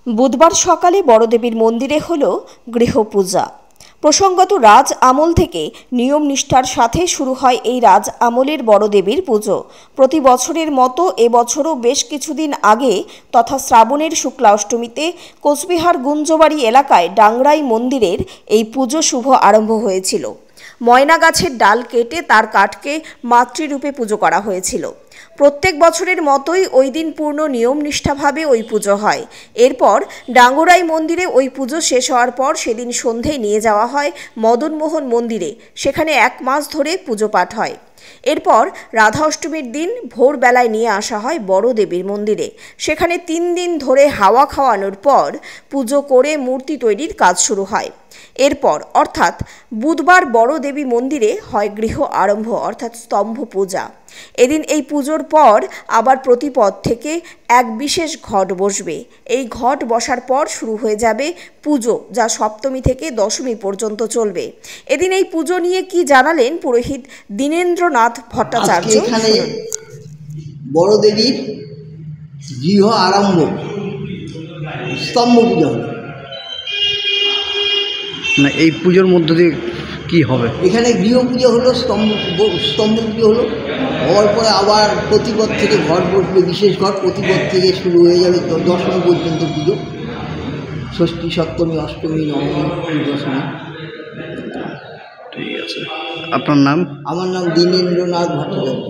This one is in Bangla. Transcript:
বুধবার সকালে বড়দেবীর মন্দিরে হলো গৃহপূজা। প্রসঙ্গত রাজ আমল থেকে নিয়ম নিষ্ঠার সাথে শুরু হয় এই রাজ আমলের বড়দেবীর পুজো। প্রতি বছরের মতো এবছরও বেশ কিছুদিন আগে তথা শ্রাবণের শুক্লা অষ্টমীতে কোচবিহার গুঞ্জবাড়ি এলাকায় ডাংরাই মন্দিরের এই পুজো শুভ আরম্ভ হয়েছিল। ময়না গাছের ডাল কেটে তার কাঠকে মাতৃরূপে পুজো করা হয়েছিল। প্রত্যেক বছরের মতোই ওই দিন পূর্ণ নিয়ম নিষ্ঠাভাবে ওই পুজো হয়। এরপর ডাঙ্গরাই মন্দিরে ওই পুজো শেষ হওয়ার পর সেদিন সন্ধেয় নিয়ে যাওয়া হয় মদনমোহন মন্দিরে। সেখানে 1 মাস ধরে পুজো পাঠ হয়। এরপর রাধা অষ্টমীর দিন ভোরবেলায় নিয়ে আসা হয় বড় দেবীর মন্দিরে। সেখানে 3 দিন ধরে হাওয়া খাওয়ানোর পর পুজো করে মূর্তি তৈরির কাজ শুরু হয়। এরপর অর্থাৎ বুধবার বড় দেবী মন্দিরে হয় গৃহ আরম্ভ অর্থাৎ স্তম্ভ পূজা। এদিন এই পুজোর পর আবার প্রতিপদ থেকে এক বিশেষ ঘট বসবে। এই ঘট বসার পর শুরু হয়ে যাবে পুজো, যা সপ্তমী থেকে দশমী পর্যন্ত চলবে। এদিন এই পুজো নিয়ে কি জানালেন পুরোহিত দীনেন্দ্রনাথ ভট্টাচার্য। এখানে বড় দেবীর গৃহ আরম্ভ স্তম্ভ পুজো হবে। না, এই পুজোর মধ্য দিয়ে কী হবে? এখানে গৃহ পুজো হলো, স্তম্ভ পুজো হলো। হওয়ার পরে আবার প্রতিপদ থেকে ঘট বসবে, বিশেষ ঘট। প্রতিপদ থেকে শুরু হয়ে যাবে দশমী পর্যন্ত পুজো। ষষ্ঠী, সপ্তমী, অষ্টমী, নবমী, দশমী। ঠিক আছে, আপনার নাম? আমার নাম দীনেন্দ্রনাথ ভট্টাচার্য।